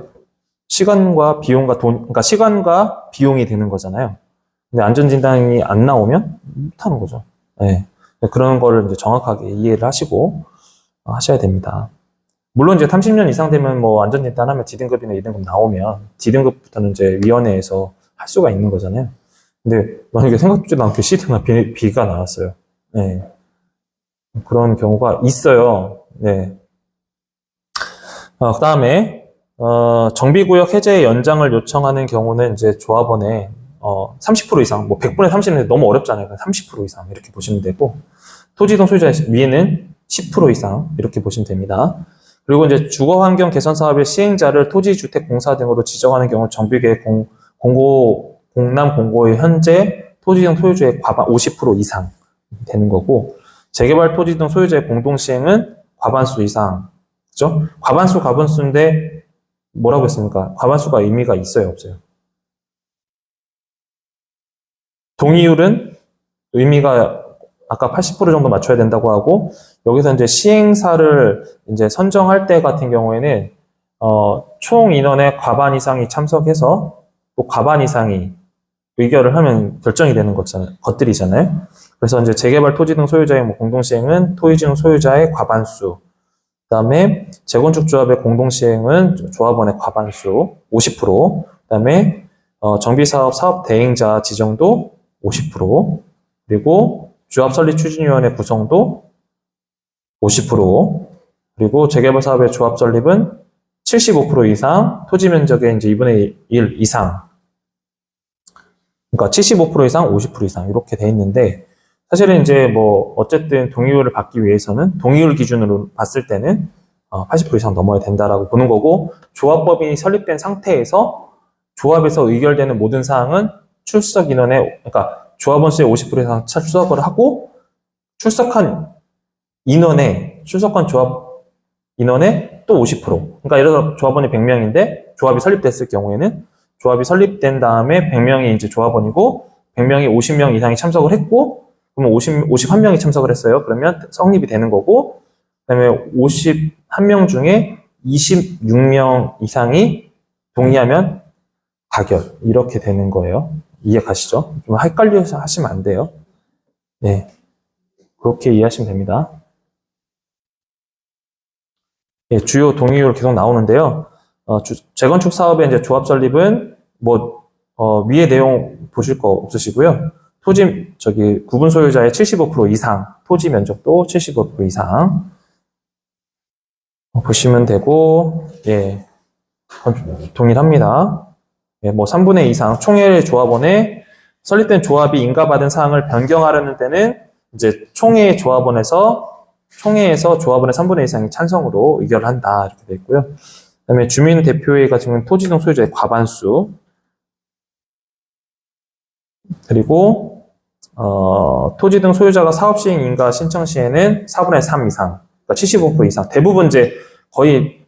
시간과 비용과 그러니까 시간과 비용이 되는 거잖아요. 근데 안전진단이 안 나오면 못하는 거죠. 네. 그런 거를 이제 정확하게 이해를 하시고 하셔야 됩니다. 물론 이제 30년 이상 되면 뭐 안전진단 하면 D등급이나 2등급 나오면 D등급부터는 이제 위원회에서 할 수가 있는 거잖아요. 근데 만약에 생각지도 않게 C등급 B가 나왔어요. 네. 그런 경우가 있어요. 네. 그 다음에, 정비구역 해제 연장을 요청하는 경우는 이제 조합원의, 30% 이상, 뭐 100분의 30은 너무 어렵잖아요. 30% 이상 이렇게 보시면 되고, 토지이동 소유자 위에는 10% 이상 이렇게 보시면 됩니다. 그리고 이제 주거환경 개선 사업의 시행자를 토지주택공사 등으로 지정하는 경우 정비계획 공남 공고의 현재 토지이동 소유주의 과반 50% 이상 되는 거고, 재개발 토지이동 소유자의 공동시행은 과반수 이상. 그죠? 과반수인데 뭐라고 했습니까? 과반수가 의미가 있어요, 없어요? 동의율은 의미가 아까 80% 정도 맞춰야 된다고 하고, 여기서 이제 시행사를 이제 선정할 때 같은 경우에는, 총 인원의 과반 이상이 참석해서 또 과반 이상이 의결을 하면 결정이 되는 것들이잖아요. 그래서 이제 재개발 토지 등 소유자의 뭐 공동시행은 토지 등 소유자의 과반수, 그 다음에 재건축 조합의 공동시행은 조합원의 과반수 50%, 그 다음에 정비사업 사업 대행자 지정도 50%, 그리고 조합 설립 추진위원회 구성도 50%, 그리고 재개발 사업의 조합 설립은 75% 이상, 토지 면적의 이제 2분의 1 이상, 그러니까 75% 이상, 50% 이상 이렇게 돼 있는데, 사실은 이제 뭐 어쨌든 동의율을 받기 위해서는 동의율 기준으로 봤을 때는 80% 이상 넘어야 된다라고 보는 거고, 조합법인이 설립된 상태에서 조합에서 의결되는 모든 사항은 출석 인원의, 그러니까 조합원 수의 50% 이상 출석을 하고, 출석한 조합 인원의 또 50%. 그러니까 예를 들어 조합원이 100명인데 조합이 설립됐을 경우에는 조합이 설립된 다음에 100명이 이제 조합원이고 100명이 50명 이상이 참석을 했고, 그러면 51명이 참석을 했어요. 그러면 성립이 되는 거고, 그다음에 51명 중에 26명 이상이 동의하면 가결. 이렇게 되는 거예요. 이해 가시죠? 좀 헷갈려 하시면 안 돼요. 네. 그렇게 이해하시면 됩니다. 예, 주요 동의율 계속 나오는데요. 재건축 사업의 이제 조합 설립은 위의 내용 보실 거 없으시고요. 구분 소유자의 75% 이상, 토지 면적도 75% 이상 보시면 되고, 예, 동일합니다. 예, 3분의 2 이상 총회 조합원의 설립된 조합이 인가받은 사항을 변경하려는 때는 이제 총회에서 조합원의 3분의 2 이상이 찬성으로 의결을 한다 이렇게 되어 있고요. 그다음에 주민 대표회의 같은 경우는 토지등 소유자의 과반수, 그리고 토지등 소유자가 사업 시행 인가 신청 시에는 4분의 3 이상, 그러니까 75% 이상. 대부분 이제 거의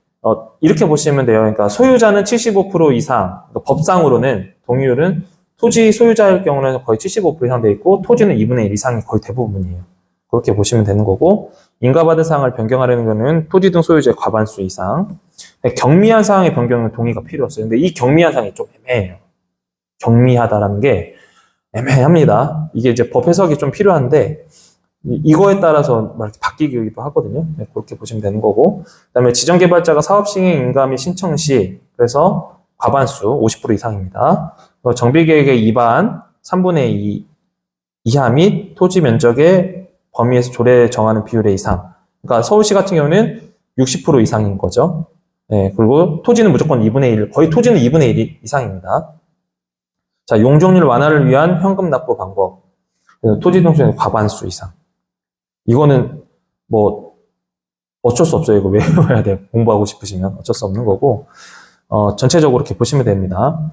이렇게 보시면 돼요. 그러니까 소유자는 75% 이상, 그러니까 법상으로는 동의율은 토지 소유자일 경우는 거의 75% 이상 돼 있고, 토지는 2분의 1 이상이 거의 대부분이에요. 그렇게 보시면 되는 거고, 인가받은 사항을 변경하려는 경우는 토지 등 소유자의 과반수 이상. 경미한 사항의 변경은 동의가 필요 없어요. 근데 이 경미한 사항이 좀 애매해요. 경미하다라는 게 애매합니다. 이게 이제 법 해석이 좀 필요한데, 이거에 따라서 막 바뀌기도 하거든요. 네, 그렇게 보시면 되는 거고, 그다음에 지정개발자가 사업 시행 인가 및 신청 시, 그래서 과반수 50% 이상입니다. 정비계획의 위반 3분의 2 이하 및 토지 면적의 범위에서 조례 정하는 비율의 이상. 그러니까 서울시 같은 경우는 60% 이상인 거죠. 네, 그리고 토지는 무조건 2분의 1, 거의 토지는 2분의 1 이상입니다. 자, 용적률 완화를 위한 현금 납부 방법. 토지 등수의 과반수 이상. 이거는 뭐 어쩔 수 없어요. 이거 외워야 돼요. 공부하고 싶으시면 어쩔 수 없는 거고, 전체적으로 이렇게 보시면 됩니다.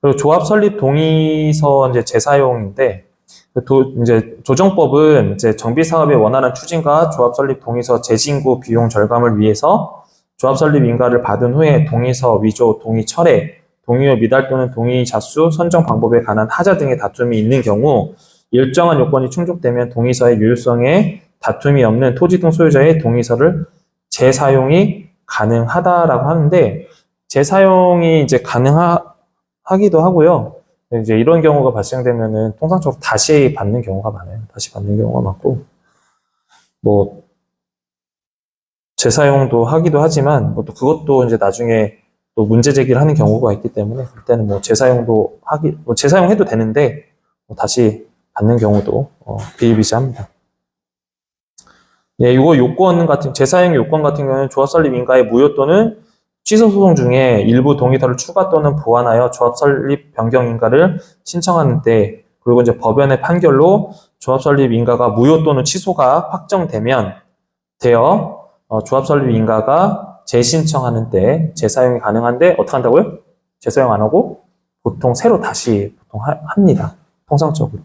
그리고 조합 설립 동의서 이제 재사용인데, 이제 조정법은 이제 정비 사업의 원활한 추진과 조합 설립 동의서 재진구 비용 절감을 위해서 조합 설립 인가를 받은 후에 동의서 위조, 동의 철회, 동의료 미달 또는 동의 자수, 선정 방법에 관한 하자 등의 다툼이 있는 경우 일정한 요건이 충족되면 동의서의 유효성에 다툼이 없는 토지 등 소유자의 동의서를 재사용이 가능하다라고 하는데, 재사용이 이제 가능하기도 하고요. 이제 이런 경우가 발생되면은 통상적으로 다시 받는 경우가 많아요. 다시 받는 경우가 많고, 뭐 재사용도 하기도 하지만 뭐 또 그것도 이제 나중에 또 문제 제기를 하는 경우가 있기 때문에 그때는 뭐 재사용해도 되는데 뭐 다시 받는 경우도 비일비재합니다. 예, 이거 요건 재사용 요건 같은 경우는 조합 설립 인가의 무효 또는 취소 소송 중에 일부 동의서를 추가 또는 보완하여 조합 설립 변경 인가를 신청하는 때, 그리고 이제 법원의 판결로 조합 설립 인가가 무효 또는 취소가 확정되면 조합 설립 인가가 재신청하는 때 재사용이 가능한데 어떻게 한다고요? 재사용 안 하고 보통 새로 다시 합니다. 통상적으로.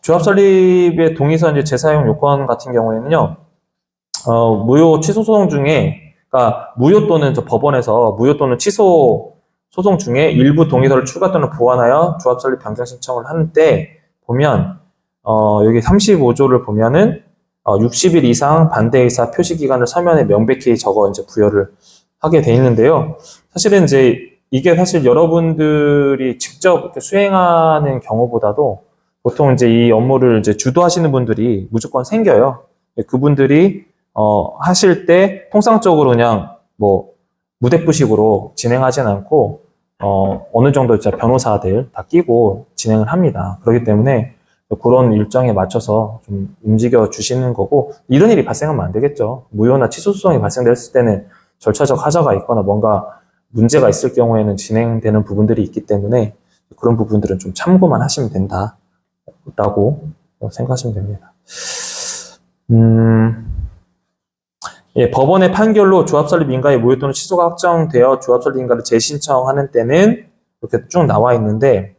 조합 설립의 동의서 이제 재사용 요건 같은 경우에는요, 무효 취소 소송 중에, 그러니까 무효 또는 법원에서 무효 또는 취소 소송 중에 일부 동의서를 추가 또는 보완하여 조합 설립 변경 신청을 하는 때 보면, 여기 35조를 보면은 60일 이상 반대 의사 표시 기간을 서면에 명백히 적어 이제 부여를 하게 돼 있는데요. 사실은 이제 이게 사실 여러분들이 직접 이렇게 수행하는 경우보다도 보통 이제 이 업무를 이제 주도하시는 분들이 무조건 생겨요. 그분들이 하실 때 통상적으로 그냥 뭐 무대부식으로 진행하진 않고 어느 정도 진짜 변호사들 다 끼고 진행을 합니다. 그렇기 때문에 그런 일정에 맞춰서 좀 움직여 주시는 거고, 이런 일이 발생하면 안 되겠죠. 무효나 취소 소송이 발생됐을 때는 절차적 하자가 있거나 뭔가 문제가 있을 경우에는 진행되는 부분들이 있기 때문에 그런 부분들은 좀 참고만 하시면 된다라고 생각하시면 됩니다. 예, 법원의 판결로 조합 설립 인가의 무효 또는 취소가 확정되어 조합 설립 인가를 재신청하는 때는 이렇게 쭉 나와 있는데,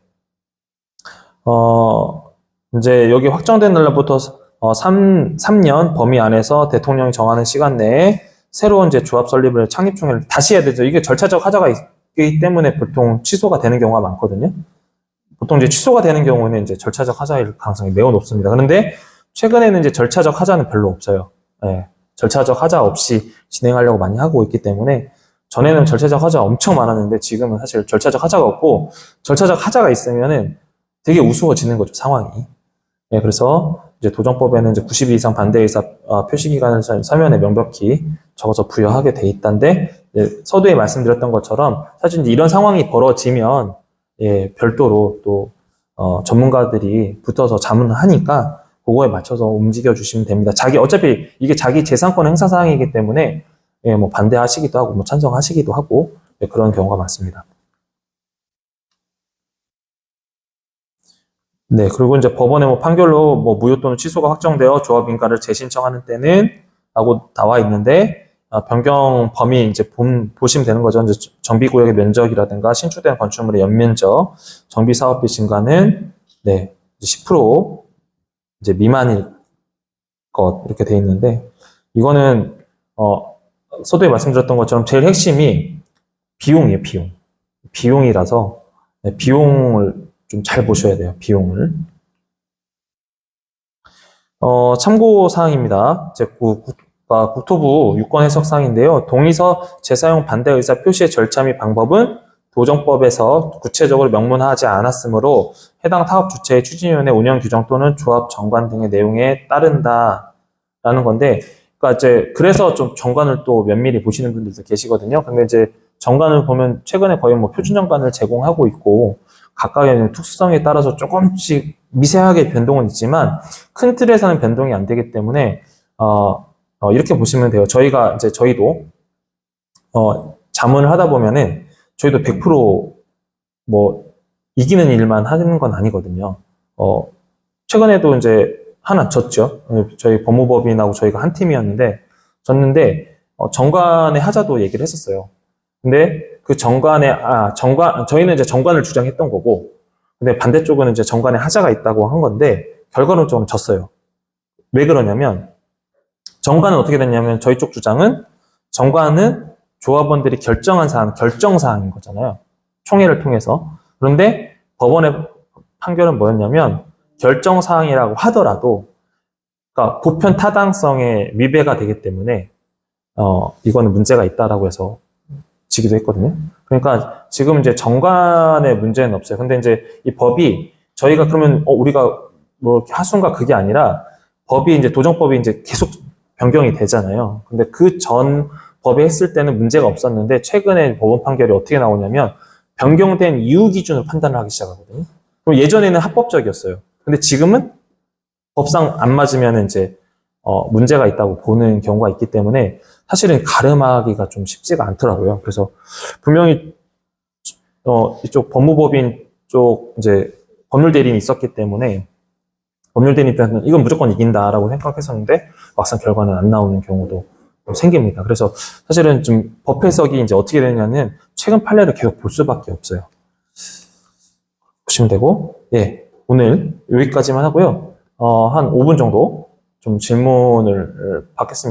이제 여기 확정된 날로부터 3년 범위 안에서 대통령이 정하는 시간 내에 새로운 이제 조합 설립을 창립 총회를 다시 해야 되죠. 이게 절차적 하자가 있기 때문에 보통 취소가 되는 경우가 많거든요. 보통 이제 취소가 되는 경우는 이제 절차적 하자일 가능성이 매우 높습니다. 그런데 최근에는 이제 절차적 하자는 별로 없어요. 예, 절차적 하자 없이 진행하려고 많이 하고 있기 때문에, 전에는 절차적 하자 엄청 많았는데 지금은 사실 절차적 하자가 없고, 절차적 하자가 있으면은 되게 우스워지는 거죠, 상황이. 예, 그래서 이제 도정법에는 이제 90일 이상 반대 의사 표시 기간을 서면에 명백히 적어서 부여하게 돼 있다는데, 서두에 말씀드렸던 것처럼 사실 이제 이런 상황이 벌어지면 예, 별도로 또 전문가들이 붙어서 자문을 하니까 그거에 맞춰서 움직여 주시면 됩니다. 어차피 이게 자기 재산권 행사 사항이기 때문에 예, 뭐 반대하시기도 하고 뭐 찬성하시기도 하고 예, 그런 경우가 많습니다. 네, 그리고 이제 법원의 뭐 판결로 뭐 무효 또는 취소가 확정되어 조합 인가를 재신청하는 때는 라고 나와 있는데, 변경 범위 이제 보시면 되는 거죠. 이제 정비구역의 면적이라든가 신축된 건축물의 연면적, 정비사업비 증가는 네, 10% 이제 미만일 것 이렇게 돼 있는데, 이거는 서두에 말씀드렸던 것처럼 제일 핵심이 비용이에요, 비용이라서 네, 비용을 좀 잘 보셔야 돼요, 비용을. 참고사항입니다. 국토부 유권 해석 사항인데요. 동의서 재사용 반대 의사 표시의 절차 및 방법은 도정법에서 구체적으로 명문하지 않았으므로 해당 사업 주체의 추진위원회 운영 규정 또는 조합 정관 등의 내용에 따른다라는 건데, 그러니까 이제 그래서 좀 정관을 또 면밀히 보시는 분들도 계시거든요. 근데 이제 정관을 보면 최근에 거의 뭐 표준 정관을 제공하고 있고, 각각의 특수성에 따라서 조금씩 미세하게 변동은 있지만 큰 틀에서는 변동이 안 되기 때문에 이렇게 보시면 돼요. 저희도 자문을 하다 보면은 저희도 100% 이기는 일만 하는 건 아니거든요. 최근에도 이제 하나 졌죠. 저희 법무법인하고 저희가 한 팀이었는데 졌는데 정관의 하자도 얘기를 했었어요. 근데 그 저희는 이제 정관을 주장했던 거고, 근데 반대쪽은 이제 정관에 하자가 있다고 한 건데, 결과는 좀 졌어요. 왜 그러냐면, 정관은 어떻게 됐냐면, 저희 쪽 주장은, 정관은 조합원들이 결정사항인 거잖아요. 총회를 통해서. 그런데 법원의 판결은 뭐였냐면, 결정사항이라고 하더라도, 그러니까 보편 타당성에 위배가 되기 때문에, 이거는 문제가 있다라고 해서 지기도 했거든요. 그러니까 지금 이제 정관의 문제는 없어요. 근데 이제 이 법이 저희가 그러면 우리가 뭐 이렇게 하수인가 그게 아니라 법이 이제 도정법이 이제 계속 변경이 되잖아요. 근데 그 전 법에 했을 때는 문제가 없었는데 최근에 법원 판결이 어떻게 나오냐면 변경된 이유 기준으로 판단을 하기 시작하거든요. 그럼 예전에는 합법적이었어요. 근데 지금은 법상 안 맞으면 이제 문제가 있다고 보는 경우가 있기 때문에 사실은 가름하기가 좀 쉽지가 않더라고요. 그래서 분명히 이쪽 법무법인 쪽 이제 법률대리인이 있었기 때문에 법률대리인 입장에서는 이건 무조건 이긴다라고 생각했었는데 막상 결과는 안 나오는 경우도 좀 생깁니다. 그래서 사실은 좀 법 해석이 이제 어떻게 되냐면 최근 판례를 계속 볼 수밖에 없어요. 보시면 되고, 예, 오늘 여기까지만 하고요. 한 5분 정도 좀 질문을 받겠습니다.